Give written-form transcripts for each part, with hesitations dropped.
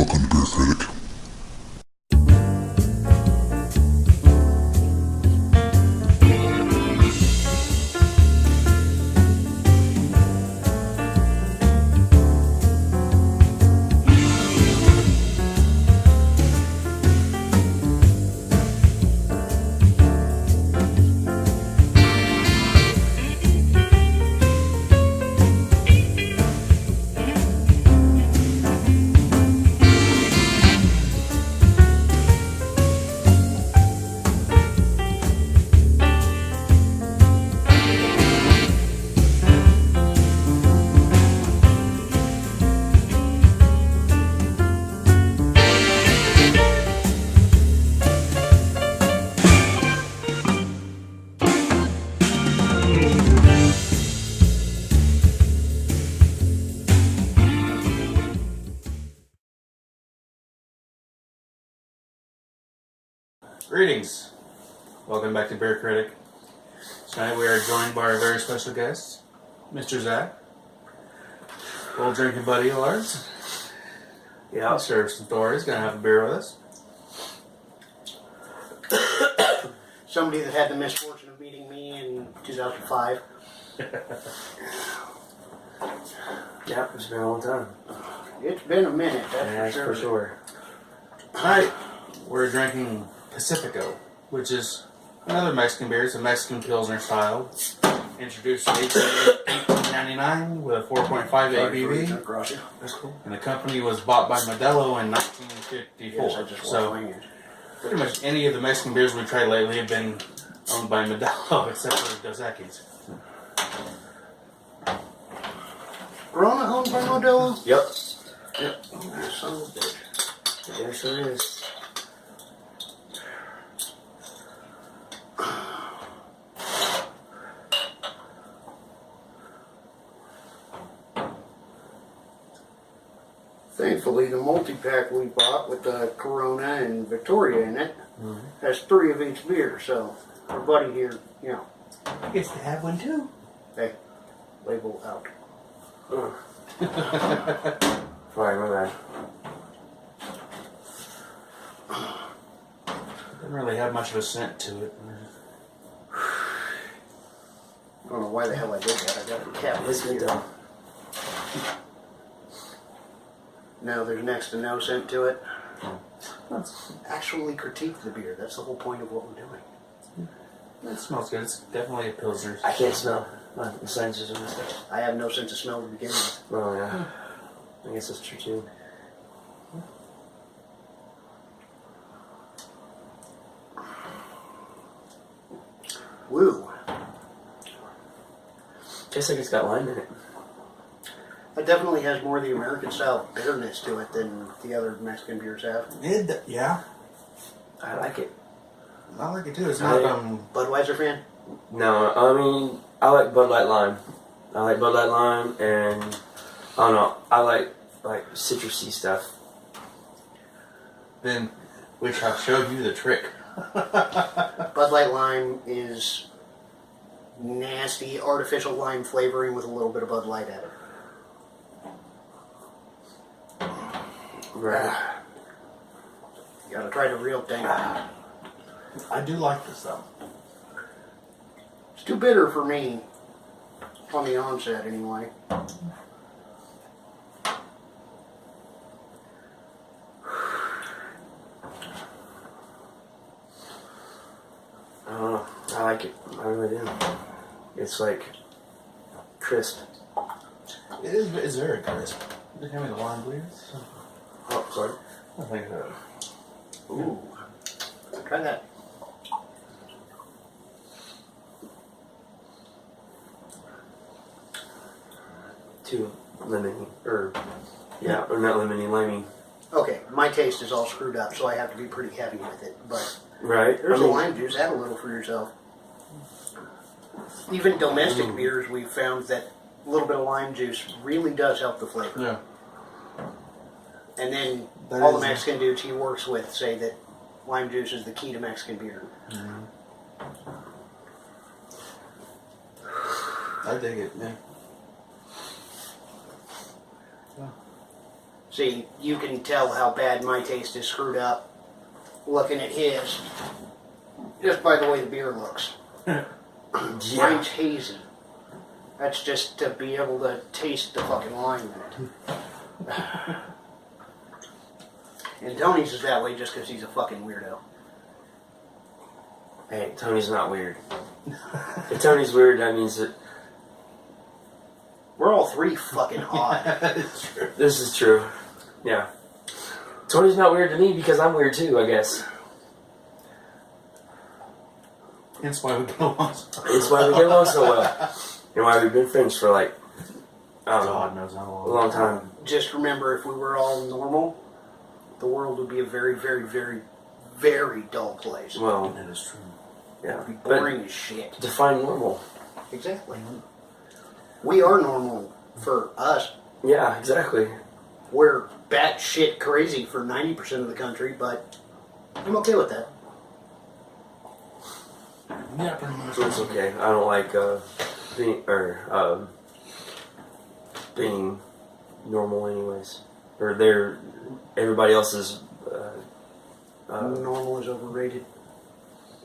Welcome to Bierkritik. Greetings. Welcome back to Bierkritik. Tonight we are joined by our very special guest, Mr. Zach, old drinking buddy of ours. Yeah, serves some stories. Gonna have a beer with us. Somebody that had the misfortune of meeting me in 2005. Yeah, it's been a long time. It's been a minute, that's for sure. Tonight we're drinking Pacifico, which is another Mexican beer. It's a Mexican Pilsner style. Introduced in 1899 with a 4.5 ABV. That's cool. And the company was bought by Modelo in 1954. Yes, so pretty much any of the Mexican beers we've tried lately have been owned by Modelo, except for Dos Equis. Corona owned by Modelo? Yep. Yep. Son of a bitch. There sure is. Thankfully, the multi-pack we bought with the Corona and Victoria in it has 3 of each beer, so our buddy here, Gets to have one too. hey, label out. Sorry, my bad. Doesn't really have much of a scent to it. I don't know why the hell I did that. I got a cap. It's good though. No, there's next to no scent to it. Let's actually critique the beer. That's the whole point of what we're doing. It smells good. It's definitely a Pilsner. I can't smell. My senses are messed up. I have no sense of smell to begin with. Oh yeah. I guess that's true too. Woo. Tastes like it's got lime in it. It definitely has more of the American style bitterness to it than the other Mexican beers have. Yeah. I like it. I like it too. It's not Budweiser fan? No, I mean, I like Bud Light Lime. I like Bud Light Lime and, I don't know, I like citrusy stuff. Then we shall show you the trick. Bud Light Lime is nasty, artificial lime flavoring with a little bit of Bud Light added. Right. You gotta try the real thing. I do like this though. It's too bitter for me, on the onset anyway. I don't know. I like it. I really do. It's like crisp. It is. It's very crisp. Did you have any lime bleeds? Oh, sorry. I think so. Ooh. Try that. Too lemony. Or not lemony, limey. Okay, my taste is all screwed up, so I have to be pretty heavy with it, but Right. there's a lime juice, add a little for yourself. Even domestic beers, we've found that a little bit of lime juice really does help the flavor. Yeah. And then That all the is- Mexican dudes he works with say that lime juice is the key to Mexican beer. I dig it. Yeah. See, you can tell how bad my taste is screwed up looking at his just by the way the beer looks. Mine's hazy. That's just to be able to taste the fucking lime in it. And Tony's is that way just because he's a fucking weirdo. Hey, Tony's not weird. If Tony's weird, that means that We're all three fucking odd. this is true. Yeah. Tony's not weird to me because I'm weird too, I guess. That's why we get along so well. It's why we get along so well. And why we've been friends for like, I don't know, God knows how a long time. Just remember, if we were all normal, the world would be a very, very, very, very dull place. Well, That is true. yeah. It'd be But boring as shit. define normal. Exactly. We are normal for us. Yeah, exactly. We're batshit crazy for 90% of the country, but I'm okay with that. Yeah, pretty much. It's okay. I don't like being normal, anyways. Or everybody else is. Normal is overrated.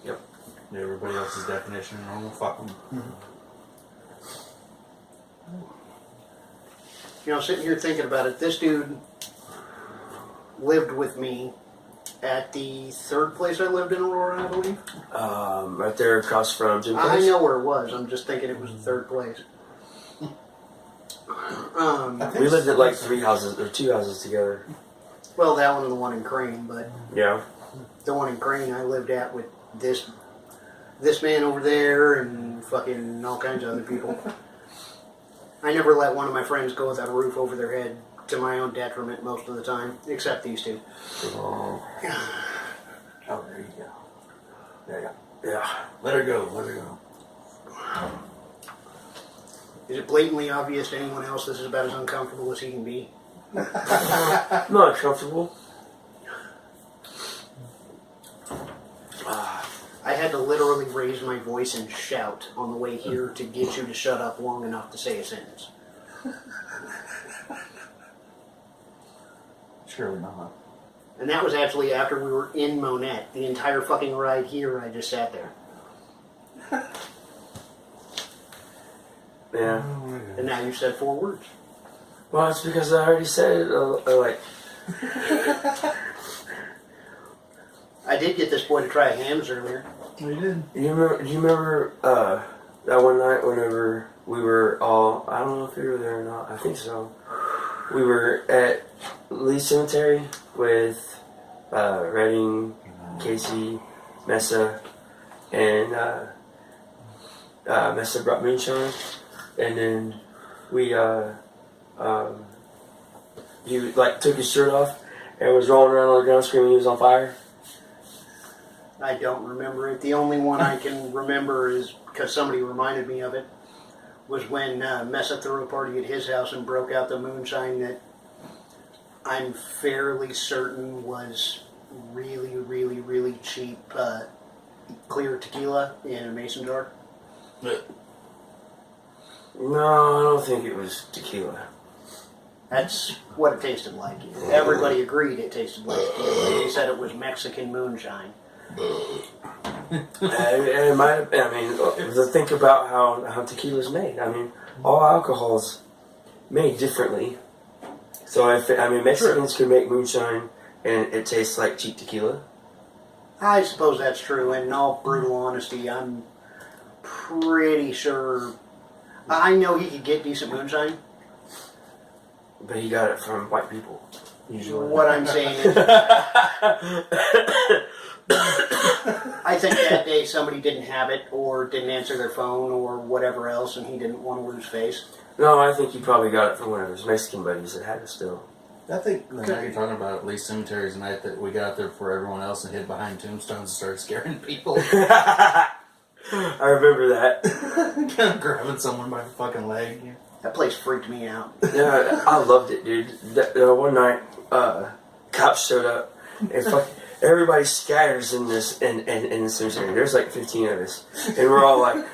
Yep. Everybody else's definition of normal, fuck them. You know, sitting here thinking about it, this dude lived with me at the third place I lived in Aurora, I believe. Right there across from Jim I Place. know where it was. I'm just thinking it was the third place. We lived at like 3 houses or 2 houses together. Well, that one and the one in Crane, but Yeah. the one in Crane I lived at with this man over there and fucking all kinds of other people. I never let one of my friends go without a roof over their head, to my own detriment most of the time, except these two. Oh, there you go. There you go. Yeah. Let her go, let her go. Is it blatantly obvious to anyone else this is about as uncomfortable as he can be? Not comfortable. I had to literally raise my voice and shout on the way here to get you to shut up long enough to say a sentence. Surely not. And that was actually after we were in Monette. The entire fucking ride here, I just sat there. Yeah. And now you said 4 words. Well, it's because I already said it. Like, I did get this boy to try hams earlier. We did. do you remember that one night whenever we were all, I don't know if you were there or not, I think so. We were at Lee Cemetery with Redding, Casey, Mesa, and Mesa brought moonshine, and then we he like took his shirt off and was rolling around on the ground screaming he was on fire. I don't remember it. The only one I can remember is because somebody reminded me of it. Was when Mesa threw a party at his house and broke out the moonshine that I'm fairly certain was really, really, really cheap clear tequila in a mason jar. No, I don't think it was tequila. That's what it tasted like. Everybody agreed it tasted like tequila. They said it was Mexican moonshine. It might have been, I mean, think about how tequila's made. I mean, all alcohol's made differently. So, Mexicans can make moonshine and it tastes like cheap tequila. I suppose that's true. And in all brutal honesty, I'm pretty sure. I know he could get decent moonshine. But he got it from white people, usually. What I'm saying is, I think that day somebody didn't have it or didn't answer their phone or whatever else, and he didn't want to lose face. No, I think he probably got it from one of his Mexican buddies that had it still. I think the night you're talking about, at least cemeteries, the night that we got there before everyone else and hid behind tombstones and started scaring people. I remember that. Kind of grabbing someone by the fucking leg. That place freaked me out. Yeah, I loved it, dude. One night, cops showed up, and everybody scatters in the cemetery. There's like 15 of us, and we're all like,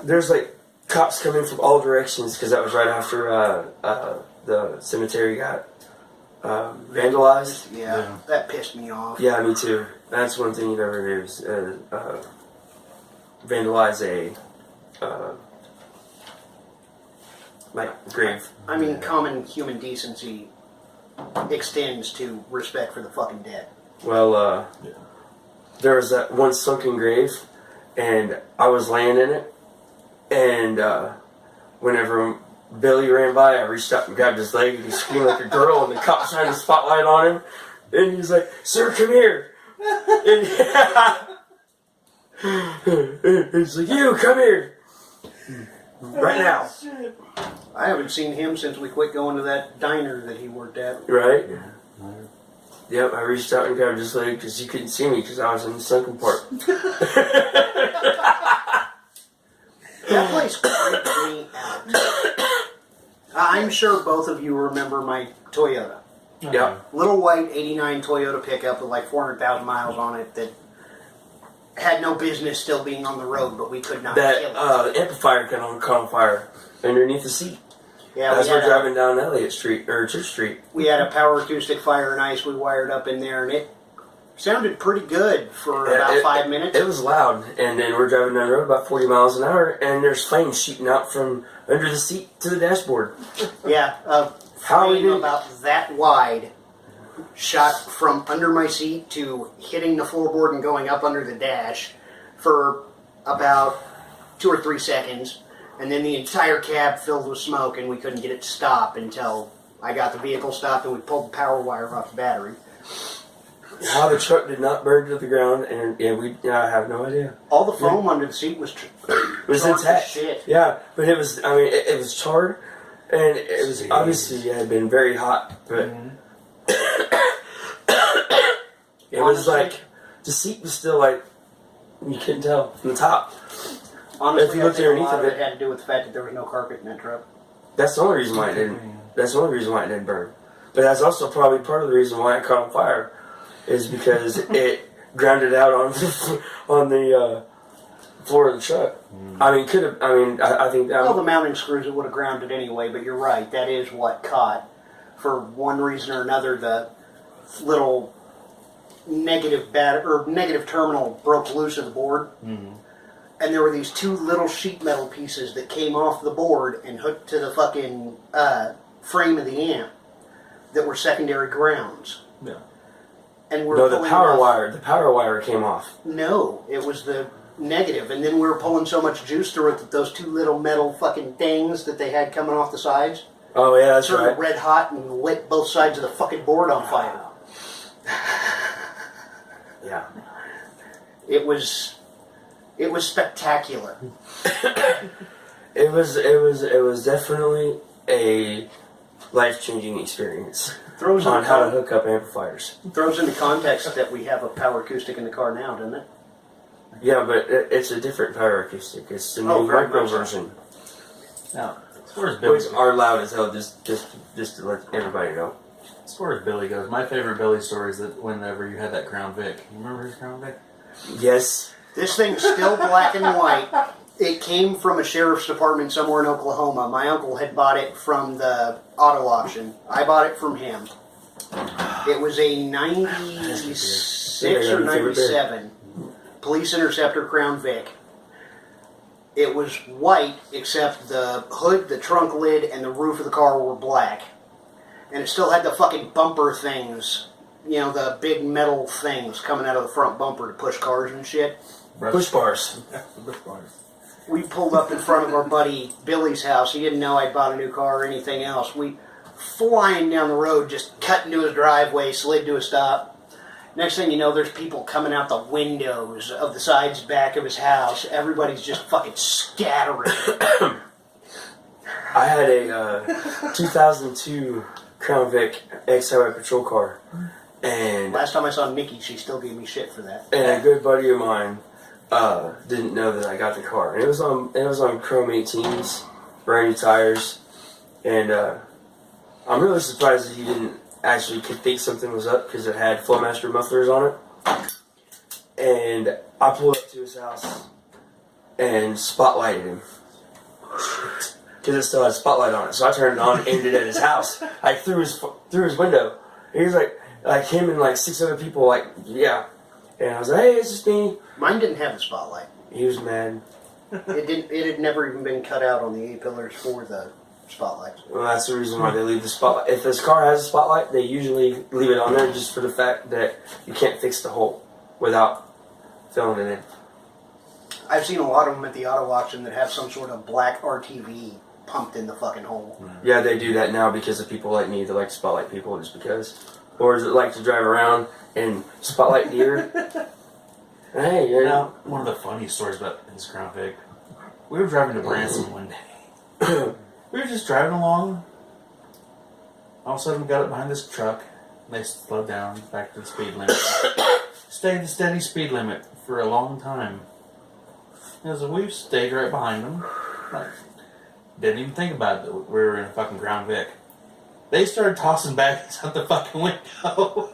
there's like cops coming from all directions because that was right after the cemetery got vandalized. Yeah, that pissed me off. Yeah, me too. That's one thing you never do is vandalize a grave. I mean, common human decency extends to respect for the fucking dead. Well, there was that one sunken grave, and I was laying in it, and whenever Billy ran by, I reached up and grabbed his leg, and he screamed like a girl, and the cop shined a spotlight on him, and he's like, "Sir, come here." And he's like, "You, come here. Right now." I haven't seen him since we quit going to that diner that he worked at. Right? Yep, I reached out and grabbed his leg because he couldn't see me because I was in the sunken part. That place creeped me out. I'm sure both of you remember my Toyota. Yeah. Little white 89 Toyota pickup with like 400,000 miles on it that had no business still being on the road, but we could not That kill it. the amplifier caught on fire underneath the seat. Yeah, As we're driving down Elliott Street, or Church Street. We had a power acoustic fire and ice we wired up in there, and it sounded pretty good for about 5 minutes. It was loud, and then we're driving down the road about 40 miles an hour, and there's flames shooting out from under the seat to the dashboard. Yeah, a flame about that wide shot from under my seat to hitting the floorboard and going up under the dash for about 2 or 3 seconds. And then the entire cab filled with smoke, and we couldn't get it to stop until I got the vehicle stopped and we pulled the power wire off the battery. How the truck did not burn to the ground, and I have no idea. All the foam under the seat was intact. Shit. Yeah, but it was, I mean, it was charred, and it was obviously, it had been very hot, but it was like, the seat was still like, you couldn't tell from the top. Honestly, if you looked I think underneath a lot of of it, it had to do with the fact that there was no carpet in that truck. That's the only reason why it didn't. That's the only reason why it didn't burn. But that's also probably part of the reason why it caught on fire, is because it grounded out on the floor of the truck. I mean, could have. I mean, I think that. Well, the mounting screws it would have grounded anyway. But you're right. That is what caught. For one reason or another, the little negative terminal broke loose of the board. Mm-hmm. And there were these 2 little sheet metal pieces that came off the board and hooked to the fucking frame of the amp that were secondary grounds. Yeah. And we're the power wire. The power wire came off. No, it was the negative. And then we were pulling so much juice through it that those 2 little metal fucking things that they had coming off the sides. Oh yeah, that's turned right. Red hot and lit both sides of the fucking board on fire. Yeah. It was spectacular. It was definitely a life-changing experience on how to hook up amplifiers. Throws into context that we have a power acoustic in the car now, doesn't it? Yeah, but it's a different power acoustic. It's the new micro version. Now, as far as Billy Boys are loud as hell. Just to let everybody know. As far as Billy goes, my favorite Billy story is that whenever you had that Crown Vic. You remember his Crown Vic? Yes. This thing's still black and white. It came from a sheriff's department somewhere in Oklahoma. My uncle had bought it from the auto auction. I bought it from him. It was a 96 or 97 Police Interceptor Crown Vic. It was white, except the hood, the trunk lid, and the roof of the car were black. And it still had the fucking bumper things. You know, the big metal things coming out of the front bumper to push cars and shit. Push bars. Push bars. We pulled up in front of our buddy Billy's house. He didn't know I'd bought a new car or anything else. We flying down the road, just cut into his driveway, slid to a stop. Next thing you know, there's people coming out the windows of the sides back of his house. Everybody's just fucking scattering. I had a 2002 Crown Vic ex-highway patrol car, and last time I saw Nikki, she still gave me shit for that. And a good buddy of mine didn't know that I got the car. And it was on chrome 18s, brand new tires, and I'm really surprised that he didn't actually think something was up because it had Flowmaster mufflers on it. And I pulled up to his house and spotlighted him. Because it still had a spotlight on it. So I turned it on and aimed it at his house. Like through his window. He was like him and like 6 other people, like, yeah. And I was like, hey, it's just me. Mine didn't have the spotlight. He was mad. It had never even been cut out on the A-pillars for the spotlights. Well, that's the reason why they leave the spotlight. If this car has a spotlight, they usually leave it on there just for the fact that you can't fix the hole without filling it in. I've seen a lot of them at the auto auction that have some sort of black RTV pumped in the fucking hole. Yeah, they do that now because of people like me that like to spotlight people just because. Or is it like to drive around and spotlight deer? Hey, you know. One of the funny stories about his Crown Vic. We were driving to Branson one day. We were just driving along. All of a sudden, we got up behind this truck. They slowed down back to the speed limit. Stayed the steady speed limit for a long time. And so we stayed right behind them. Like, didn't even think about it that we were in a fucking Crown Vic. They started tossing bags out the fucking window.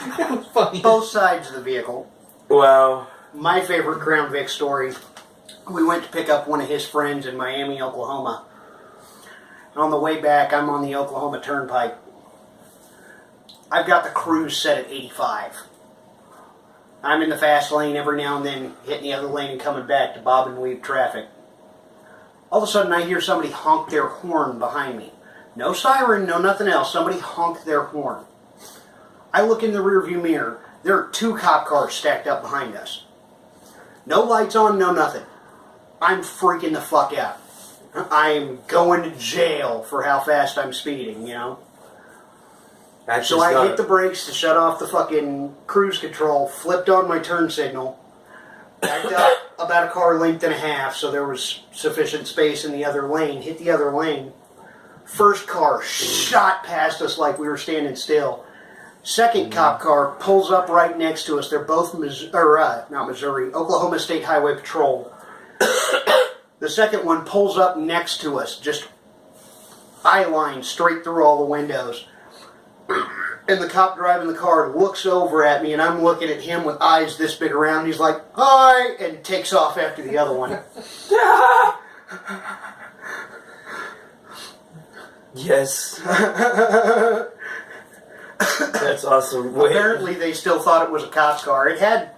It was funny. Both sides of the vehicle. Wow. My favorite Crown Vic story, we went to pick up one of his friends in Miami, Oklahoma. And on the way back, I'm on the Oklahoma Turnpike. I've got the cruise set at 85. I'm in the fast lane every now and then, hitting the other lane and coming back to bob and weave traffic. All of a sudden, I hear somebody honk their horn behind me. No siren, no nothing else. Somebody honked their horn. I look in the rearview mirror. There are 2 cop cars stacked up behind us. No lights on, no nothing. I'm freaking the fuck out. I am going to jail for how fast I'm speeding, you know? So I hit the brakes to shut off the fucking cruise control, flipped on my turn signal, backed up about a car length and a half, so there was sufficient space in the other lane, hit the other lane. First car shot past us like we were standing still. Second cop car pulls up right next to us. They're both Oklahoma State Highway Patrol. The second one pulls up next to us, just eye line straight through all the windows. And the cop driving the car looks over at me, and I'm looking at him with eyes this big around. He's like, "Hi," and takes off after the other one. Yes. That's awesome. Wait. Apparently, they still thought it was a cop's car. It had,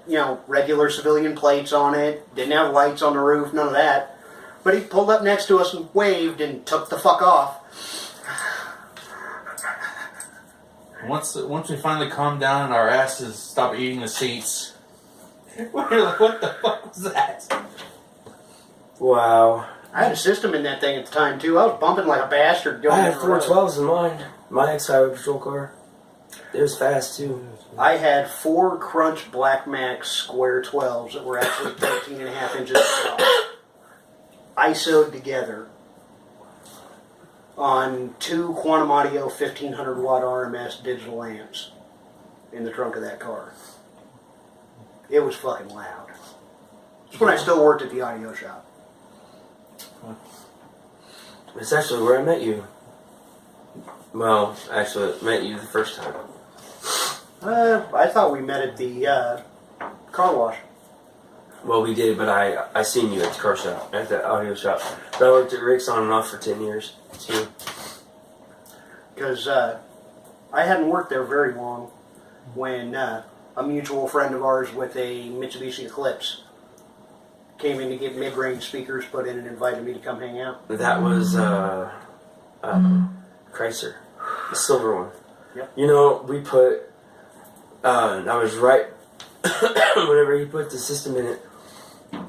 regular civilian plates on it. Didn't have lights on the roof, none of that. But he pulled up next to us and waved and took the fuck off. Once we finally calmed down and our asses stopped eating the seats, we were like, what the fuck was that? Wow. I had a system in that thing at the time, too. I was bumping like a bastard. I had 412s in mine. My ex-highway patrol car. It was fast, too. I had 4 Crunch Black Max square 12s that were actually 13 and a half inches tall. ISO'd together on 2 Quantum Audio 1500 watt RMS digital amps in the trunk of that car. It was fucking loud. It's when I still worked at the audio shop. It's actually where I met you. Well, actually, I met you the first time. I thought we met at the car wash. Well, we did, but I seen you at the car shop, at the audio shop. But I worked at Rick's on and off for 10 years, too. Because I hadn't worked there very long when a mutual friend of ours with a Mitsubishi Eclipse came in to get mid-range speakers put in and invited me to come hang out. That was Chrysler, the silver one. Yep. We put, I was right, whenever he put the system in it,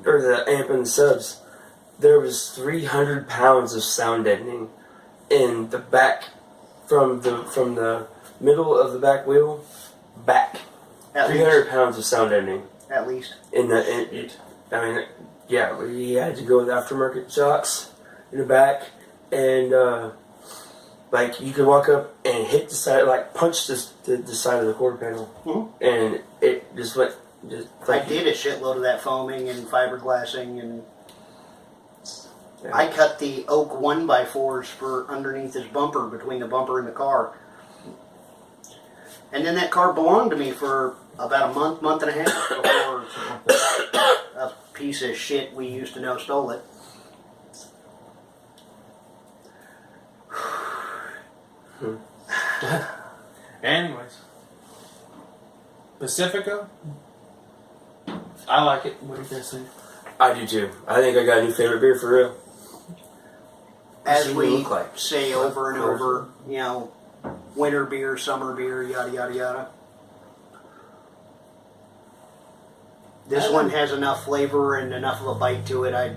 or the amp and the subs, there was 300 pounds of sound deadening in the back, from the middle of the back wheel, back. At 300 least. pounds of sound deadening. At least. We had to go with aftermarket shocks in the back, and you could walk up and hit the side, punch the side of the quarter panel, and it just went. I did a shitload of that foaming and fiberglassing, and yeah. I cut the oak 1x4s for underneath his bumper, between the bumper and the car. And then that car belonged to me for about a month and a half before a piece of shit we used to know stole it. Anyways, Pacifico. I like it. What do you guys think? I do too. I think I got a new favorite beer for real. As What does it we look like? say over and over, you know, winter beer, summer beer, yada yada yada. This one has enough flavor and enough of a bite to it. I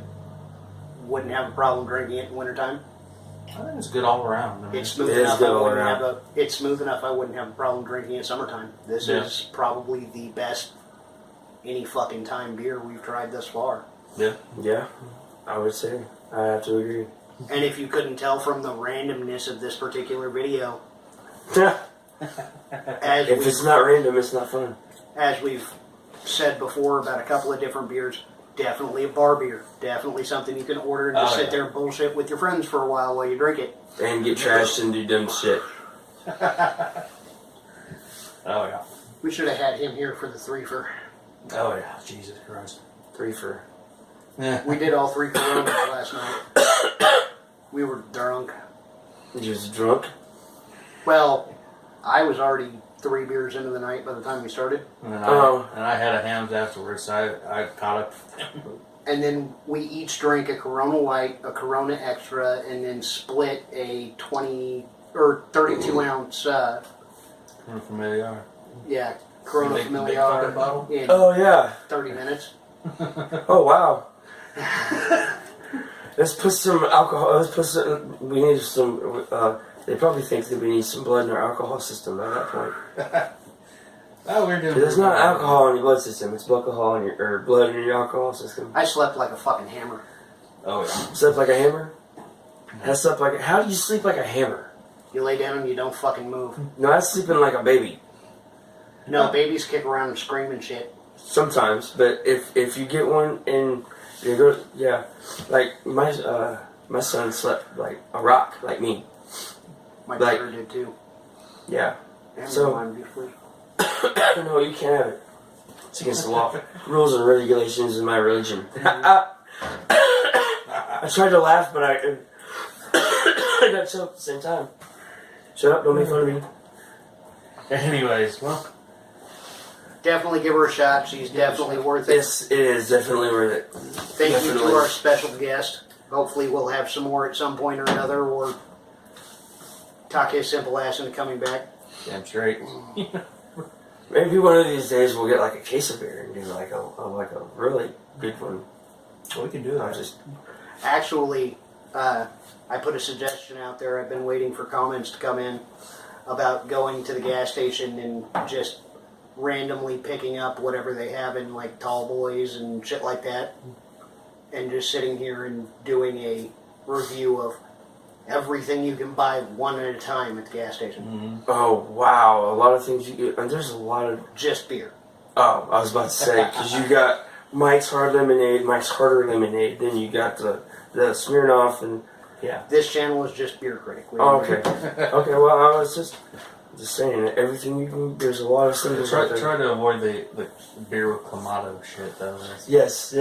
wouldn't have a problem drinking it in wintertime. I think it's good all around. I mean, It's smooth It is enough. good I all wouldn't around. have a. It's smooth enough. I wouldn't have a problem drinking it in summertime. This Yeah. is probably the best any fucking time beer we've tried thus far. Yeah. Yeah, I would say. I have to agree. And if you couldn't tell from the randomness of this particular video, as If we it's not random, it's not fun. as we've said before about a couple of different beers, definitely a bar beer. Definitely something you can order and just Oh, sit yeah. there and bullshit with your friends for a while you drink it. And get trashed and do dumb shit. Oh yeah. We should have had him here for the threefer. Oh yeah. Jesus Christ. 3 for. Yeah. We did all three Coronas last night. We were drunk. You was drunk? Well, I was already 3 beers into the night by the time we started. And then Oh. I had a Hams afterwards, so I caught up. And then we each drank a Corona Light, a Corona Extra, and then split a 20 or 32 ounce, From Familiar. yeah, Corona Big fucking Familiar bottle? in Oh, yeah. 30 minutes. Oh, wow. Let's put some alcohol. Let's put some. We need some. They probably think that we need some blood in our alcohol system at that point. Oh, we're doing. There's not alcohol in your blood system. It's alcohol in your or blood in your alcohol system. I slept like a fucking hammer. Oh yeah. Slept like a hammer. I slept like. How do you sleep like a hammer? You lay down and you don't fucking move. No, I'm sleeping like a baby. No, babies kick around and scream and shit. Sometimes, but if you get one and you go, yeah, like my son slept like a rock, like me. My Like- daughter did too. Yeah. And So- mine beautifully. No, you can't have it. It's against the law. Rules and regulations in my religion. I tried to laugh, but I got choked at the same time. Shut up! Don't make fun of me. Anyways, well, Definitely give her a shot. She's definitely worth it. It is definitely worth it. Thank you Definitely. to our special guest. Hopefully we'll have some more at some point or another, or talk his simple ass into coming back. damn straight. Maybe one of these days we'll get like a case of beer and do like a really good one. Well, we can do I that. just Actually, I put a suggestion out there. I've been waiting for comments to come in about going to the gas station and just randomly picking up whatever they have in like tall boys and shit like that, and just sitting here and doing a review of everything you can buy one at a time at the gas station. Mm-hmm. oh wow, a lot of things and there's a lot of Just beer. oh I was about to say because you got Mike's Hard Lemonade, Mike's Harder Lemonade, then you got the Smirnoff and Yeah. This channel is just Bierkritik. oh, okay okay well I was just saying that everything you can there's a lot of things out there. Try to avoid the beer with Clamato shit though. Yes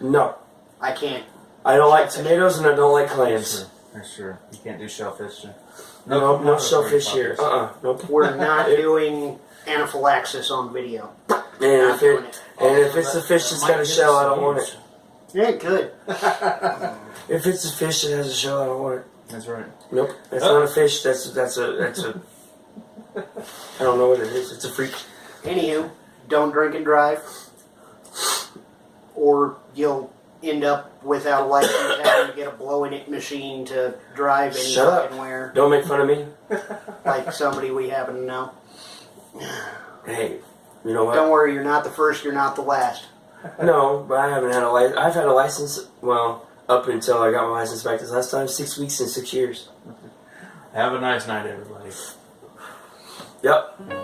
no I can't. I don't like tomatoes and I don't like clams. That's true. You can't do shellfish. No Clamato shellfish very here. popular. Nope. We're not doing anaphylaxis on video. And Not doing it. if it's a fish that's got a shell, I don't want it. Yeah, good. If it's a fish that has a shell, I don't want it. That's right. Nope, that's not a fish. That's a. I don't know what it is. It's a freak. Anywho, don't drink and drive, or you'll end up without a license having to get a blow-in-it machine to drive any Shut up. fucking where, Don't make fun of me. like somebody we happen to know. Hey, you know what? Don't worry, you're not the first, you're not the last. No, but I haven't had a license. I've had a license. Well, up until I got my license back this last time, 6 weeks and 6 years. Have a nice night, everybody. Yep.